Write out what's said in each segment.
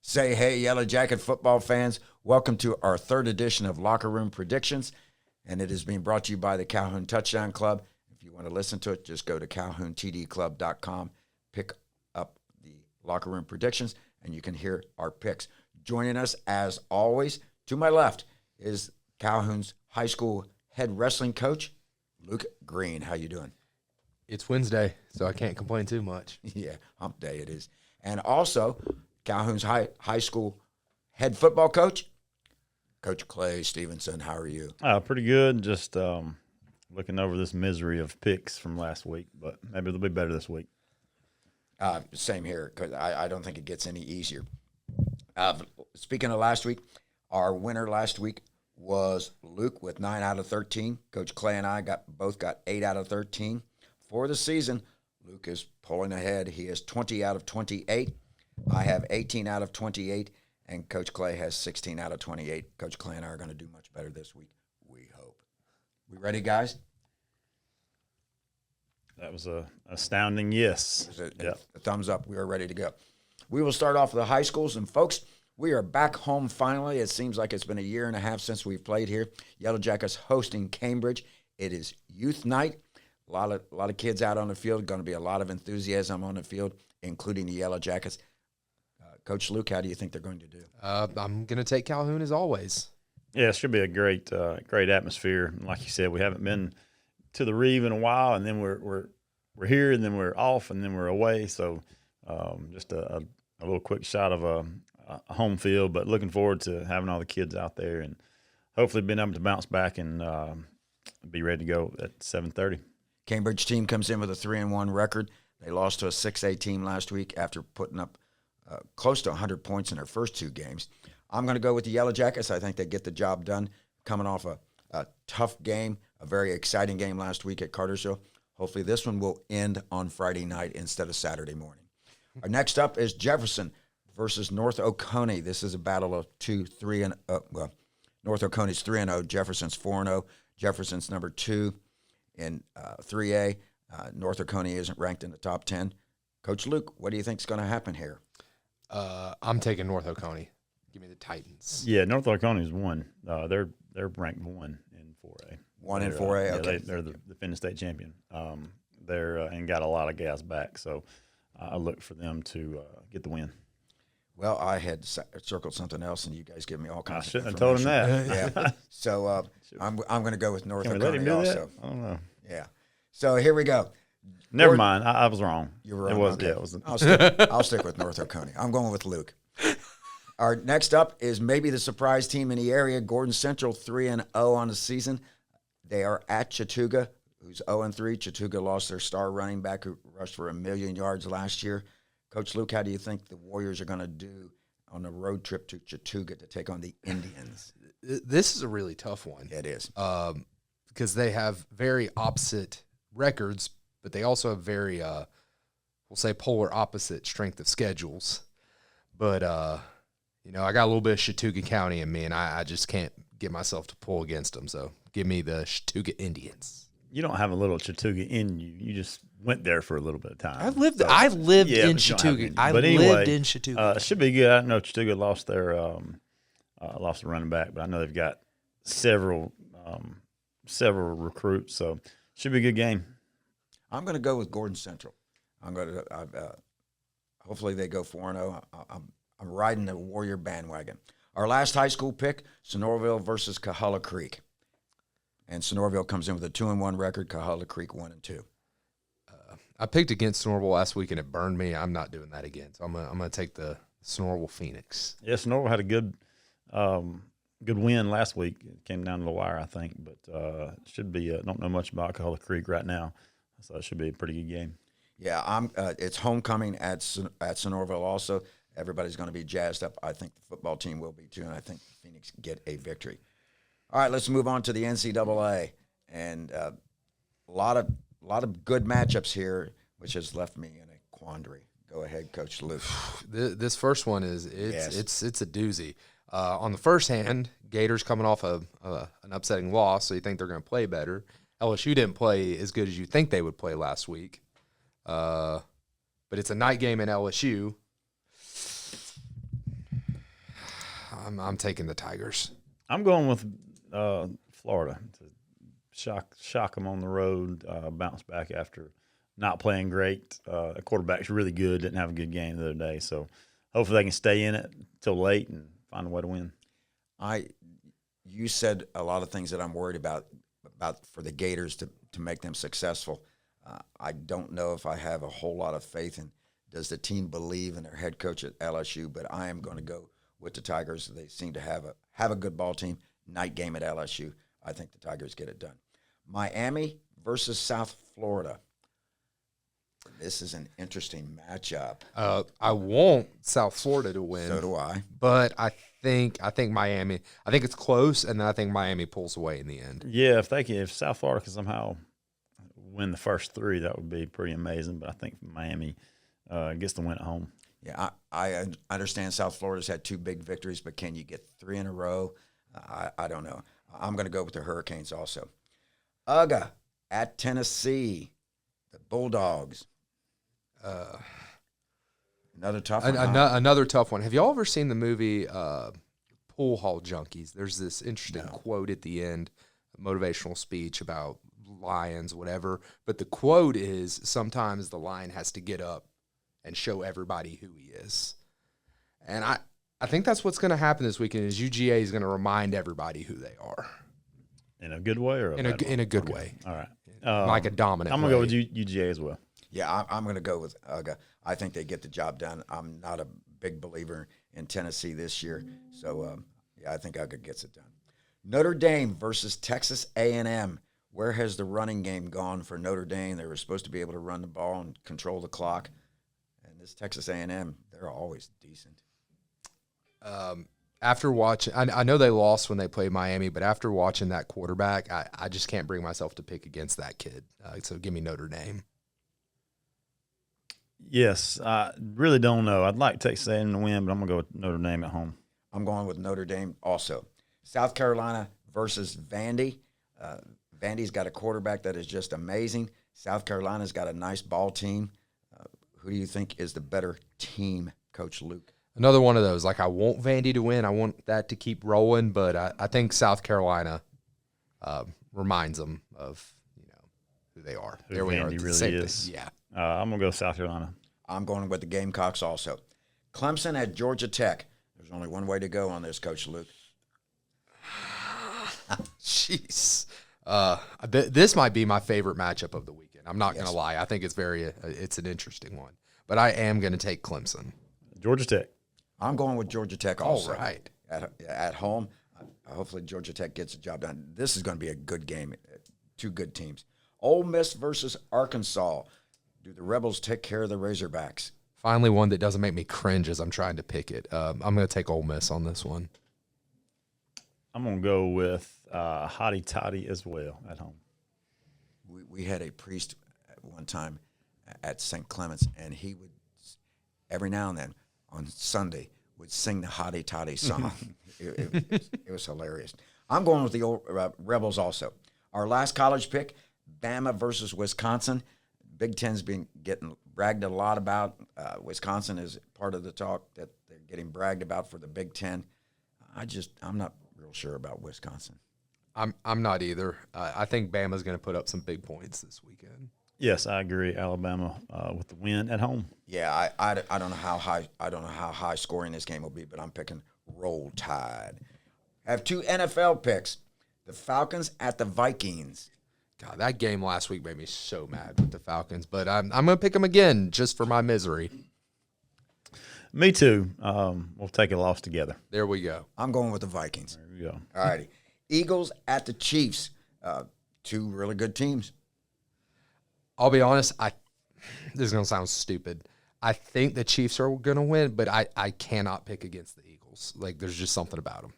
Say hey, Yellow Jacket football fans. Welcome to our third edition of Locker Room Predictions, and it is being brought to you by the Calhoun Touchdown Club. If you want to listen to it, just go to calhountdclub.com, pick up the Locker Room Predictions, and you can hear our picks. Joining us, as always, to my left is Calhoun's high school head wrestling coach, Luke Green. How you doing? It's Wednesday, so I can't complain too much. Yeah, hump day it is. And also, Calhoun's high school head football coach, Coach Clay Stevenson. How are you? Pretty good. Just looking over this misery of picks from last week, but maybe it'll be better this week. Same here, because I don't think it gets any easier. Speaking of last week, our winner last week was Luke with 9 out of 13. Coach Clay and I both got 8 out of 13. For the season, Luke is pulling ahead. He has 20 out of 28. I have 18 out of 28, and Coach Clay has 16 out of 28. Coach Clay and I are going to do much better this week, we hope. We ready, guys? That was a astounding yes. A thumbs up. We are ready to go. We will start off with the high schools, and folks, we are back home finally. It seems like it's been a year and a half since we've played here. Yellow Jackets hosting Cambridge. It is youth night. A lot of kids out on the field. Going to be a lot of enthusiasm on the field, including the Yellow Jackets. Coach Luke, how do you think they're going to do? I'm going to take Calhoun as always. Yeah, it should be a great atmosphere. Like you said, we haven't been to the Reeve in a while, and then we're here, and then we're off, and then we're away. So just a little quick shot of a home field, but looking forward to having all the kids out there and hopefully being able to bounce back and be ready to go at 7:30. Cambridge team comes in with a 3-1 record. They lost to a 6A team last week after putting up close to 100 points in their first two games. I'm going to go with the Yellow Jackets. I think they get the job done, coming off a tough game, a very exciting game last week at Cartersville. Hopefully this one will end on Friday night instead of Saturday morning. Our next up is Jefferson versus North Oconee. This is a battle of North Oconee's 3-0, Jefferson's 4-0. Jefferson's number 2 in 3A. North Oconee isn't ranked in the top 10. Coach Luke, what do you think is going to happen here? I'm taking North Oconee. Give me the Titans. Yeah, North Oconee is 1. They're ranked 1 in 4A. 1 in 4A. Okay, they're the defending state champion. They're and got a lot of guys back, so I look for them to get the win. Well, I had circled something else, and you guys give me all kinds of information. I shouldn't have told him that. Yeah. So I'm going to go with North Oconee let him do also. That? I don't know. Yeah. So here we go. Never mind. I was wrong. You were wrong. It was, okay. Yeah, it was. I'll stick with North Oconee. I'm going with Luke. Our next up is maybe the surprise team in the area, Gordon Central, 3-0 on the season. They are at Chattooga, who's 0-3. Chattooga lost their star running back who rushed for 1 million yards last year. Coach Luke, how do you think the Warriors are going to do on the road trip to Chattooga to take on the Indians? This is a really tough one. It is. Because they have very opposite records, but they also have very, we'll say, polar opposite strength of schedules. But, I got a little bit of Chattooga County in me, and I just can't get myself to pull against them. So give me the Chattooga Indians. You don't have a little Chattooga in you. You just went there for a little bit of time. I lived in Chattooga. It should be good. I know Chattooga lost their running back, but I know they've got several recruits, so it should be a good game. I'm going to go with Gordon Central. Hopefully they go 4-0. I'm riding the Warrior bandwagon. Our last high school pick, Sonoraville versus Cahulla Creek. And Sonoraville comes in with a 2-1 record, Cahulla Creek 1-2. I picked against Sonoraville last week, and it burned me. I'm not doing that again. So I'm gonna take the Sonoraville Phoenix. Yeah, Sonoraville had a good win last week. It came down to the wire, I think. But it should be don't know much about Cahulla Creek right now. So it should be a pretty good game. Yeah, it's homecoming at Sonoraville also. Everybody's going to be jazzed up. I think the football team will be too, and I think Phoenix get a victory. All right, let's move on to the NCAA, and a lot of good matchups here, which has left me in a quandary. Go ahead, Coach Luke. This first one it's a doozy. On the first hand, Gators coming off an upsetting loss, so you think they're going to play better. LSU didn't play as good as you think they would play last week, but it's a night game in LSU. I'm taking the Tigers. I'm going with Florida to shock them on the road, bounce back after not playing great. The quarterback's really good, didn't have a good game the other day. So hopefully they can stay in it till late and find a way to win. You said a lot of things that I'm worried about for the Gators to make them successful. I don't know if I have a whole lot of faith in does the team believe in their head coach at LSU, but I am going to go with the Tigers. They seem to have a good ball team. Night game at LSU. I think the Tigers get it done. Miami versus South Florida. This is an interesting matchup. I want South Florida to win. So do I. But I think Miami. I think it's close, and then I think Miami pulls away in the end. Yeah, if South Florida can somehow win the first three, that would be pretty amazing. But I think Miami gets the win at home. Yeah, I understand South Florida's had 2 big victories, but can you get 3 in a row? I don't know. I'm going to go with the Hurricanes also. UGA at Tennessee, the Bulldogs. Another tough one. Another tough one. Have y'all ever seen the movie Pool Hall Junkies? There's this interesting quote at the end, a motivational speech about lions, whatever. But the quote is, sometimes the lion has to get up and show everybody who he is. And I think that's what's going to happen this weekend is UGA is going to remind everybody who they are. In a good way or in a good way. All right. Like a dominant I'm going to go with UGA as well. Yeah, I'm going to go with UGA. I think they get the job done. I'm not a big believer in Tennessee this year. So, I think UGA gets it done. Notre Dame versus Texas A&M. Where has the running game gone for Notre Dame? They were supposed to be able to run the ball and control the clock. And this Texas A&M, they're always decent. After watching, I know they lost when they played Miami, but after watching that quarterback, I just can't bring myself to pick against that kid. So give me Notre Dame. Yes, I really don't know. I'd like Texas A&M to win, but I'm going to go with Notre Dame at home. I'm going with Notre Dame also. South Carolina versus Vandy. Vandy's got a quarterback that is just amazing. South Carolina's got a nice ball team. Who do you think is the better team, Coach Luke? Another one of those. Like, I want Vandy to win. I want that to keep rolling, but I think South Carolina reminds them of who they are. Who Vandy really is. Yeah. I'm going to go South Carolina. I'm going with the Gamecocks also. Clemson at Georgia Tech. There's only one way to go on this, Coach Luke. Jeez. This might be my favorite matchup of the weekend. I'm not going to lie. I think it's it's an interesting one. But I am going to take Clemson. Georgia Tech. I'm going with Georgia Tech also. All right. At home, hopefully Georgia Tech gets the job done. This is going to be a good game. 2 good teams. Ole Miss versus Arkansas. Do the Rebels take care of the Razorbacks? Finally, one that doesn't make me cringe as I'm trying to pick it. I'm going to take Ole Miss on this one. I'm going to go with Hottie Toddy as well at home. We had a priest at one time at St. Clement's, and he would, every now and then on Sunday, would sing the Hottie Toddy song. it was hilarious. I'm going with the old Rebels also. Our last college pick, Bama versus Wisconsin. Big Ten's been getting bragged a lot about. Wisconsin is part of the talk that they're getting bragged about for the Big Ten. I'm not real sure about Wisconsin. I'm not either. I think Bama's going to put up some big points this weekend. Yes, I agree. Alabama with the win at home. Yeah, I don't know how high scoring this game will be, but I'm picking Roll Tide. I have 2 NFL picks. The Falcons at the Vikings. God, that game last week made me so mad with the Falcons, but I'm going to pick them again just for my misery. Me too. We'll take a loss together. There we go. I'm going with the Vikings. There we go. All righty. Eagles at the Chiefs. 2 really good teams. I'll be honest, this is going to sound stupid. I think the Chiefs are going to win, but I cannot pick against the Eagles. Like, there's just something about them.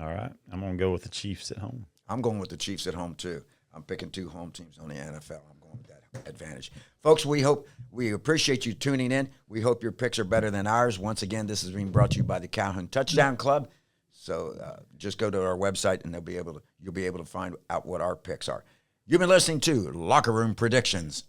All right. I'm going to go with the Chiefs at home. I'm going with the Chiefs at home, too. I'm picking 2 home teams on the NFL. I'm going with that advantage. Folks, we appreciate you tuning in. We hope your picks are better than ours. Once again, this is being brought to you by the Calhoun Touchdown Club. So just go to our website, and you'll be able to find out what our picks are. You've been listening to Locker Room Predictions.